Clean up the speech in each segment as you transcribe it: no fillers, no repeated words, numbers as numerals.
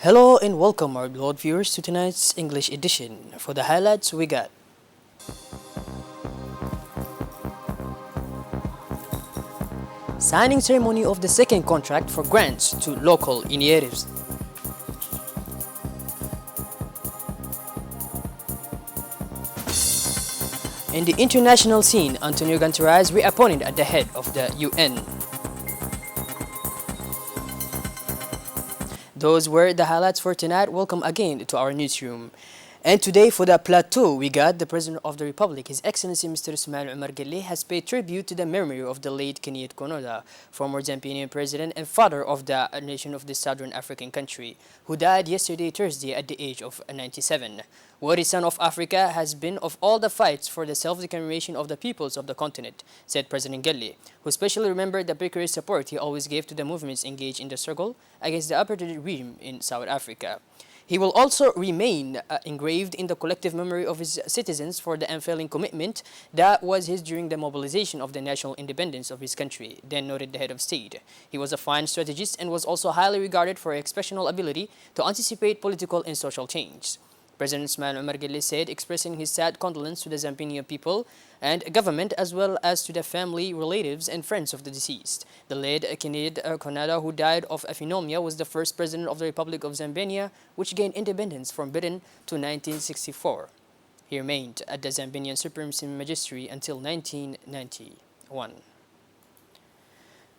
Hello and welcome our beloved viewers to tonight's English edition. For the highlights we got signing ceremony of the second contract for grants to local initiatives. In the international scene, Antonio Guterres reappointed at the head of the UN. Those were the highlights for tonight. Welcome again to our newsroom. And today for the plateau, we got the President of the Republic, His Excellency Mr. Ismail Omar Guelleh, has paid tribute to the memory of the late Kenyatte Konoda, former Zambian president and father of the nation of the Southern African country, who died yesterday Thursday at the age of 97. What is son of Africa has been of all the fights for the self-determination of the peoples of the continent, said President Guelleh, who especially remembered the precarious support he always gave to the movements engaged in the struggle against the apartheid regime in South Africa. He will also remain engraved in the collective memory of his citizens for the unfailing commitment that was his during the mobilization of the national independence of his country, then noted the head of state. He was a fine strategist and was also highly regarded for exceptional ability to anticipate political and social change. President Ismail Omar Guelleh said, expressing his sad condolence to the Zambian people and government as well as to the family, relatives, and friends of the deceased. The late Kenyatte Konoda, who died of pneumonia, was the first president of the Republic of Zambia, which gained independence from Britain to 1964. He remained at the Zambian Supreme Magistracy until 1991.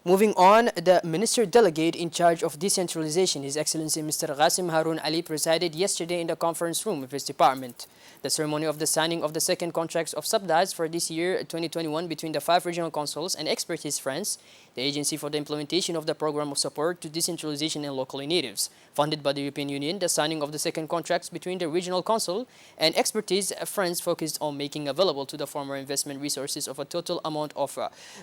Moving on, the Minister Delegate in charge of decentralization, His Excellency Mr. Qasim Harun Ali, presided yesterday in the conference room of his department. The ceremony of the signing of the second contracts of subsidies for this year 2021 between the 5 regional councils and Expertise France, the agency for the implementation of the program of support to decentralization and local initiatives, funded by the European Union. The signing of the second contracts between the regional council and Expertise France focused on making available to the former investment resources of a total amount of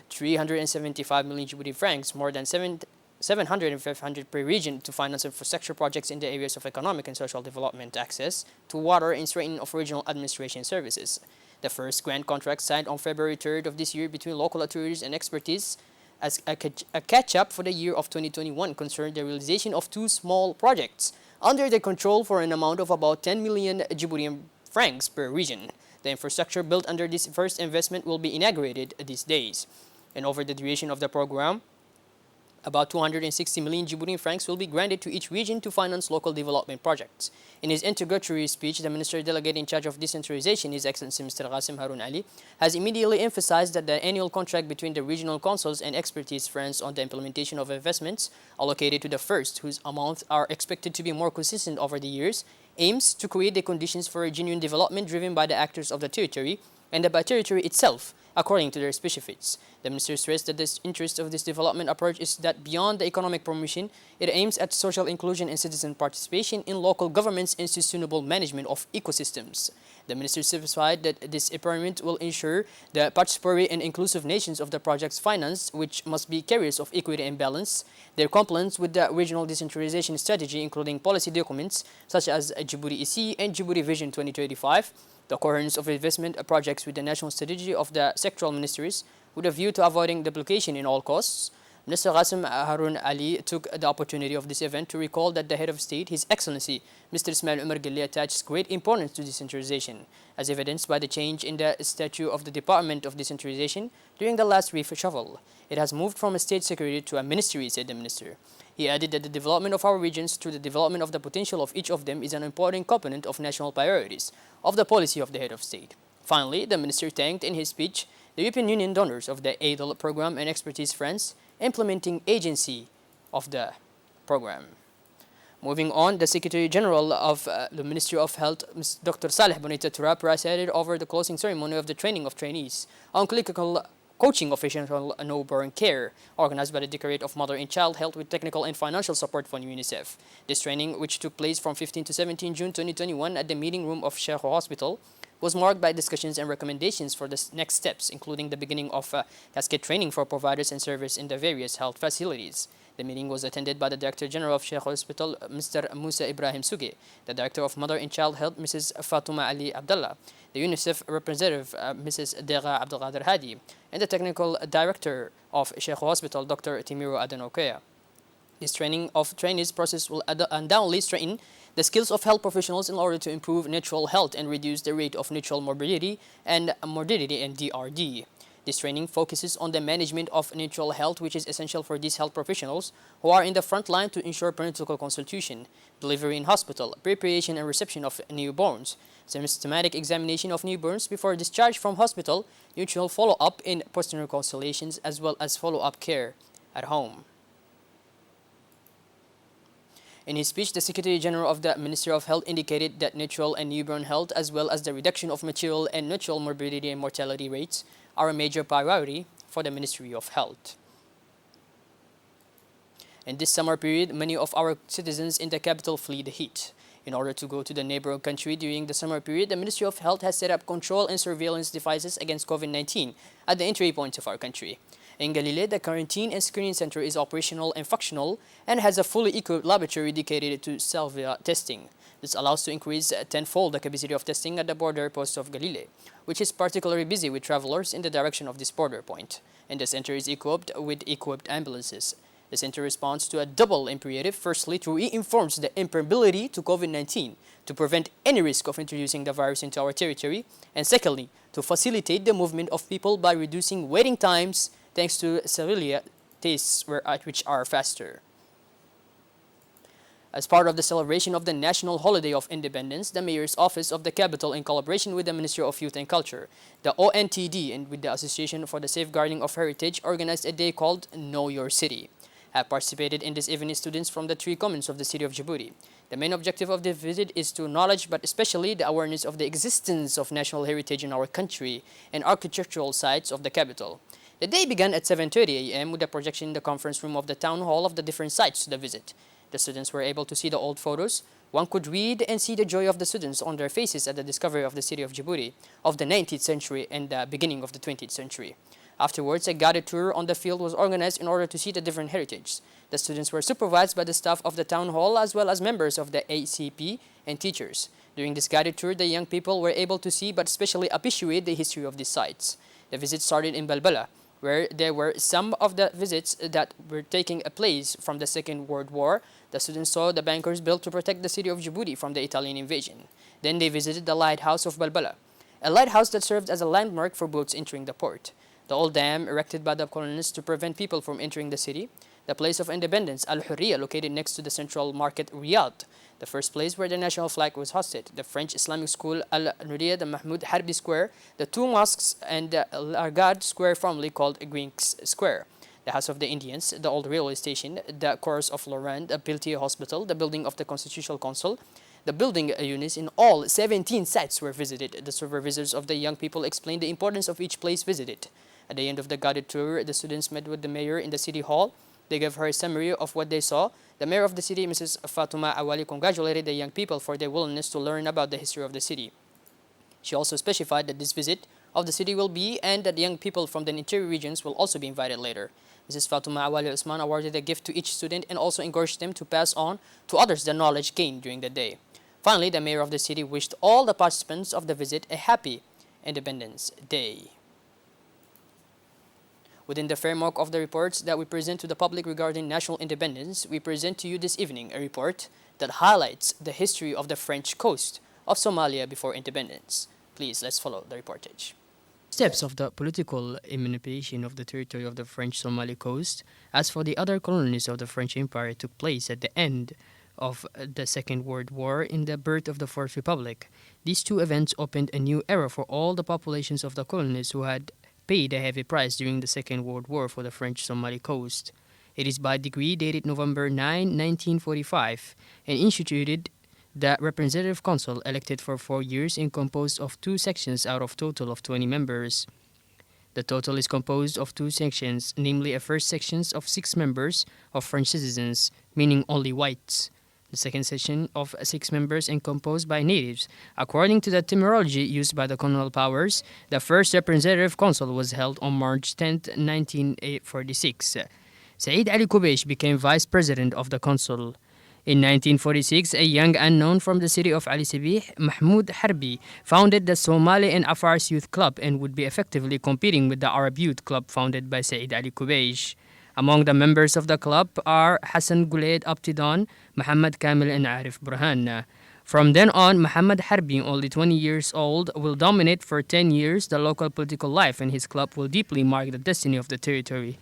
375 million Djibouti francs, more than 700 and 500 per region, to finance infrastructure projects in the areas of economic and social development, access to water, and strengthening of regional administration services. The first grant contract signed on February 3rd of this year between local authorities and Expertise as a catch-up for the year of 2021 concerned the realization of two small projects under the control for an amount of about 10 million Djiboutian francs per region. The infrastructure built under this first investment will be inaugurated these days. And over the duration of the program, about 260 million Djiboutian francs will be granted to each region to finance local development projects. In his introductory speech, the Minister Delegate in charge of decentralization, His Excellency Mr. Qasim Harun Ali, has immediately emphasized that the annual contract between the regional councils and Expertise France on the implementation of investments allocated to the first, whose amounts are expected to be more consistent over the years, aims to create the conditions for a genuine development driven by the actors of the territory and by territory itself, according to their specifics. The minister stressed that the interest of this development approach is that beyond the economic promotion, it aims at social inclusion and citizen participation in local governments and sustainable management of ecosystems. The minister specified that this empowerment will ensure the participatory and inclusive nations of the project's finance, which must be carriers of equity and balance, their compliance with the regional decentralization strategy, including policy documents such as Djibouti EC and Djibouti Vision 2035, the coherence of investment projects with the national strategy of the sectoral ministries with a view to avoiding duplication in all costs. Minister Qasim Harun Ali took the opportunity of this event to recall that the head of state, His Excellency Mr. Ismail Omar Guelleh, attaches great importance to decentralization, as evidenced by the change in the statute of the Department of Decentralization during the last reshuffle. It has moved from a state secretary to a ministry, said the minister. He added that the development of our regions through the development of the potential of each of them is an important component of national priorities of the policy of the head of state. Finally, the minister thanked in his speech the European Union donors of the AIDL program and Expertise France, implementing agency of the program. Moving on, the Secretary General of the Ministry of Health, Dr. Saleh Bonita Turab, presided over the closing ceremony of the training of trainees on clinical coaching of official newborn care, organized by the Directorate of Mother and Child Health with technical and financial support from UNICEF. This training, which took place from 15 to 17 June 2021 at the meeting room of Sheikh Hospital, was marked by discussions and recommendations for the next steps, including the beginning of cascade training for providers and servers in the various health facilities. The meeting was attended by the Director General of Sheikh Hospital, Mr. Musa Ibrahim Suge, the Director of Mother and Child Health, Mrs. Fatuma Ali Abdullah, the UNICEF representative, Mrs. Dega Abdelkader Hadi, and the Technical Director of Sheikh Hospital, Dr. Timiru Adenokoya. This training of trainees process will undoubtedly strengthen the skills of health professionals in order to improve natural health and reduce the rate of natural morbidity and mortality and DRD. This training focuses on the management of natural health, which is essential for these health professionals who are in the front line to ensure prenatal consultation, delivery in hospital, preparation and reception of newborns, systematic examination of newborns before discharge from hospital, mutual follow-up in postnatal consultations, as well as follow-up care at home. In his speech, the Secretary General of the Ministry of Health indicated that natural and newborn health, as well as the reduction of material and natural morbidity and mortality rates, are a major priority for the Ministry of Health. In this summer period, many of our citizens in the capital flee the heat. In order to go to the neighboring country during the summer period, the Ministry of Health has set up control and surveillance devices against COVID-19 at the entry points of our country. In Galile, the quarantine and screening center is operational and functional and has a fully equipped laboratory dedicated to self-testing. This allows to increase tenfold the capacity of testing at the border post of Galile, which is particularly busy with travelers in the direction of this border point. And the center is equipped with equipped ambulances. The center responds to a double imperative. Firstly, to reinforce the impermeability to COVID-19 to prevent any risk of introducing the virus into our territory. And secondly, to facilitate the movement of people by reducing waiting times thanks to Sevilla tests which are faster. As part of the celebration of the National Holiday of Independence, the Mayor's Office of the Capital, in collaboration with the Ministry of Youth and Culture, the ONTD, and with the Association for the Safeguarding of Heritage, organized a day called Know Your City. Have participated in this event students from the three communes of the city of Djibouti. The main objective of the visit is to knowledge, but especially the awareness of the existence of national heritage in our country and architectural sites of the capital. The day began at 7:30 a.m. with a projection in the conference room of the town hall of the different sites to the visit. The students were able to see the old photos. One could read and see the joy of the students on their faces at the discovery of the city of Djibouti of the 19th century and the beginning of the 20th century. Afterwards, a guided tour on the field was organized in order to see the different heritage. The students were supervised by the staff of the town hall as well as members of the ACP and teachers. During this guided tour, the young people were able to see but especially appreciate the history of these sites. The visit started in Balbala, where there were some of the visits that were taking place from the Second World War. The students saw the bunkers built to protect the city of Djibouti from the Italian invasion. Then they visited the lighthouse of Balbala, a lighthouse that served as a landmark for boats entering the port. The old dam erected by the colonists to prevent people from entering the city. The place of independence, Al Hurriya, located next to the central market, Riyadh, the first place where the national flag was hosted. The French Islamic school, Al Nuriya, the Mahmoud Harbi Square, the two mosques, and the Largad Square, formerly called Greeks Square. The House of the Indians, the old railway station, the Chorus of Lorraine, the Piltier Hospital, the building of the Constitutional Council, the building units in all 17 sites were visited. The supervisors of the young people explained the importance of each place visited. At the end of the guided tour, the students met with the mayor in the city hall. They gave her a summary of what they saw. The mayor of the city, Mrs. Fatuma Awali, congratulated the young people for their willingness to learn about the history of the city. She also specified that this visit of the city will be and that young people from the interior regions will also be invited later. Mrs. Fatuma Awali Usman awarded a gift to each student and also encouraged them to pass on to others the knowledge gained during the day. Finally, the mayor of the city wished all the participants of the visit a happy Independence Day. Within the framework of the reports that we present to the public regarding national independence, we present to you this evening a report that highlights the history of the French coast of Somalia before independence. Please, let's follow the reportage. Steps of the political emancipation of the territory of the French Somali coast, as for the other colonies of the French Empire, took place at the end of the Second World War in the birth of the Fourth Republic. These two events opened a new era for all the populations of the colonies who had paid a heavy price during the Second World War for the French Somali coast. It is by decree dated November 9, 1945, and instituted the Representative Council, elected for 4 years and composed of 2 sections out of total of 20 members. The total is composed of 2 sections, namely a first section of 6 members of French citizens, meaning only whites. The second section of 6 members and composed by natives. According to the terminology used by the colonial powers, the first representative council was held on March 10, 1946. Said Ali Kubaysh became vice president of the council. In 1946, a young unknown from the city of Ali Sabih, Mahmoud Harbi, founded the Somali and Afars Youth Club and would be effectively competing with the Arab Youth Club founded by Said Ali Kubaysh. Among the members of the club are Hassan Guled Abtidan, Muhammad Kamil, and Arif Burhan. From then on, Muhammad Harbi, only 20 years old, will dominate for 10 years the local political life, and his club will deeply mark the destiny of the territory.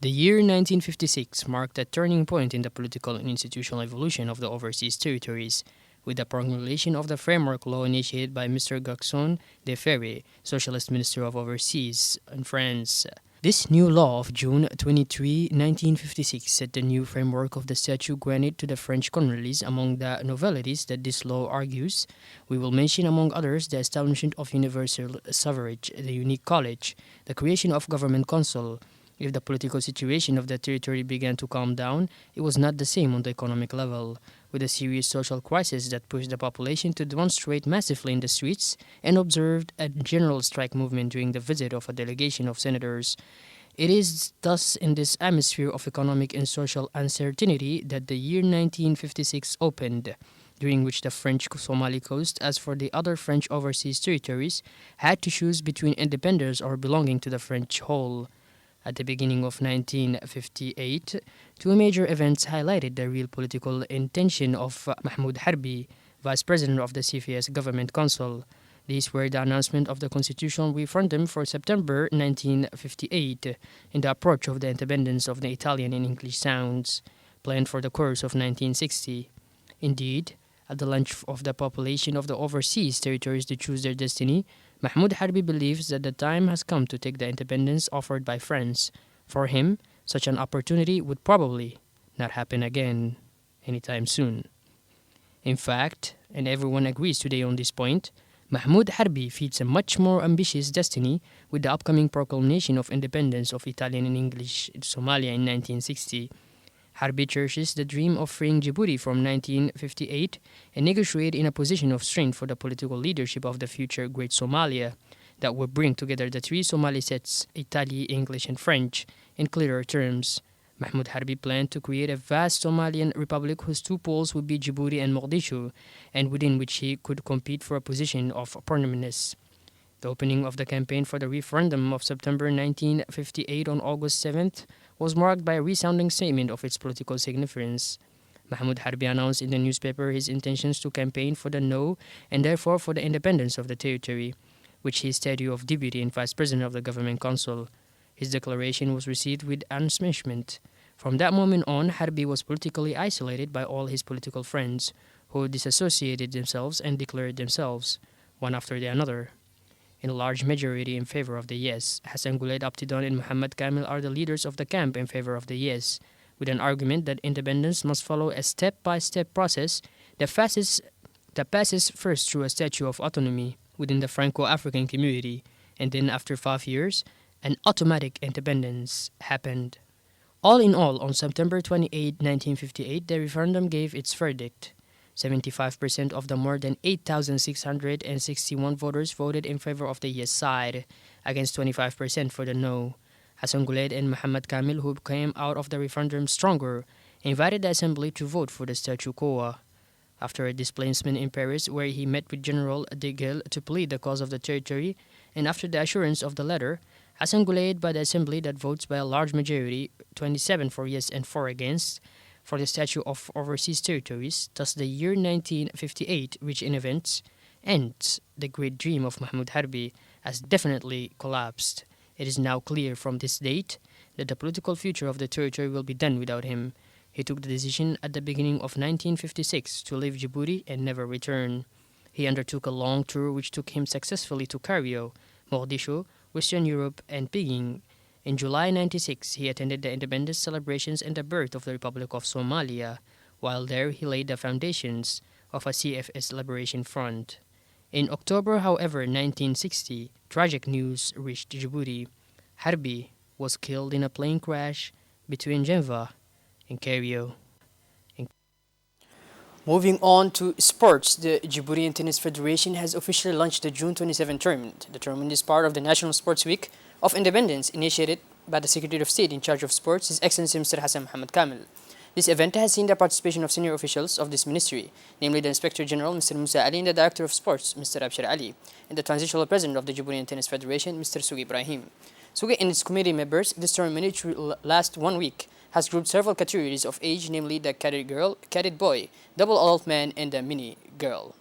The year 1956 marked a turning point in the political and institutional evolution of the overseas territories, with the promulgation of the framework law initiated by Mr. Gaston de Ferry, Socialist Minister of Overseas in France. This new law of June 23, 1956 set the new framework of the statute granted to the French colonies. Among the novelties that this law argues, we will mention among others the establishment of universal suffrage, the unique college, the creation of government council. If the political situation of the territory began to calm down, it was not the same on the economic level, with a serious social crisis that pushed the population to demonstrate massively in the streets and observed a general strike movement during the visit of a delegation of senators. It is thus in this atmosphere of economic and social uncertainty that the year 1956 opened, during which the French Somali coast, as for the other French overseas territories, had to choose between independence or belonging to the French whole. At the beginning of 1958, two major events highlighted the real political intention of Mahmoud Harbi, Vice President of the CFS Government Council. These were the announcement of the constitutional referendum for September 1958 and the approach of the independence of the Italian and English sounds, planned for the course of 1960. Indeed, at the launch of the population of the overseas territories to choose their destiny, Mahmoud Harbi believes that the time has come to take the independence offered by France. For him, such an opportunity would probably not happen again anytime soon. In fact, and everyone agrees today on this point, Mahmoud Harbi feeds a much more ambitious destiny with the upcoming proclamation of independence of Italian and English Somalia in 1960. Harbi cherishes the dream of freeing Djibouti from 1958 and negotiate in a position of strength for the political leadership of the future Great Somalia that would bring together the three Somali sets, Itali, English, and French, in clearer terms. Mahmoud Harbi planned to create a vast Somalian republic whose two poles would be Djibouti and Mogadishu, and within which he could compete for a position of prominence. The opening of the campaign for the referendum of September 1958 on August 7th was marked by a resounding statement of its political significance. Mahmoud Harbi announced in the newspaper his intentions to campaign for the no and therefore for the independence of the territory, which he stated of deputy and vice president of the government council. His declaration was received with astonishment. From that moment on, Harbi was politically isolated by all his political friends, who disassociated themselves and declared themselves, one after the other, in a large majority in favor of the yes. Hassan Guled Abtidan and Muhammad Kamil are the leaders of the camp in favor of the yes, with an argument that independence must follow a step-by-step process that passes first through a statute of autonomy within the Franco-African community, and then after 5 years, an automatic independence happened. All in all, on September 28, 1958, the referendum gave its verdict. 75% of the more than 8,661 voters voted in favor of the yes side, against 25% for the no. Hassan Guled and Muhammad Kamil, who came out of the referendum stronger, invited the assembly to vote for the statu quo. After a displacement in Paris, where he met with General de Gaulle to plead the cause of the territory, and after the assurance of the letter, Hassan Guled by the assembly that votes by a large majority, 27 for yes and 4 against, for the statute of overseas territories, thus the year 1958, which in events ends the great dream of Mahmoud Harbi, has definitely collapsed. It is now clear from this date that the political future of the territory will be done without him. He took the decision at the beginning of 1956 to leave Djibouti and never return. He undertook a long tour which took him successfully to Cairo, Mogadishu, Western Europe, and Beijing. In July 96, he attended the independence celebrations and the birth of the Republic of Somalia. While there, he laid the foundations of a CFS Liberation Front. In October, however, 1960, tragic news reached Djibouti. Harbi was killed in a plane crash between Geneva and Cairo. Moving on to sports, the Djiboutian Tennis Federation has officially launched the June 27 tournament. The tournament is part of the National Sports Week of Independence, initiated by the Secretary of State in charge of sports, His Excellency Mr. Hassan Mohammed Kamil. This event has seen the participation of senior officials of this ministry, namely the Inspector General, Mr. Musa Ali, and the Director of Sports, Mr. Abshir Ali, and the Transitional President of the Djiboutian Tennis Federation, Mr. Sugi Ibrahim. SUGE and its committee members, the ceremony through last 1 week has grouped several categories of age, namely the cadet girl, cadet boy, double adult man, and the mini girl.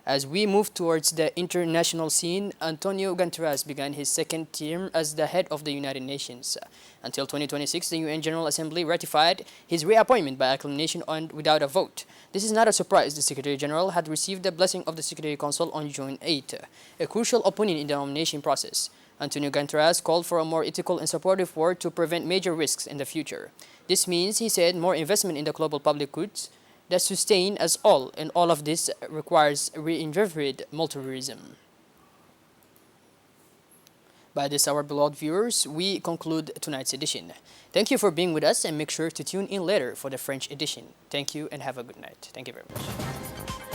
As we move towards the international scene, Antonio Guterres began his second term as the head of the United Nations. Until 2026, the UN General Assembly ratified his reappointment by acclamation and without a vote. This is not a surprise. The Secretary General had received the blessing of the Secretary Council on June 8, a crucial opponent in the nomination process. Antonio Guterres called for a more ethical and supportive world to prevent major risks in the future. This means, he said, more investment in the global public goods that sustain us all, and all of this requires reinvigorated multilateralism. By this, our beloved viewers, we conclude tonight's edition. Thank you for being with us, and make sure to tune in later for the French edition. Thank you and have a good night. Thank you very much.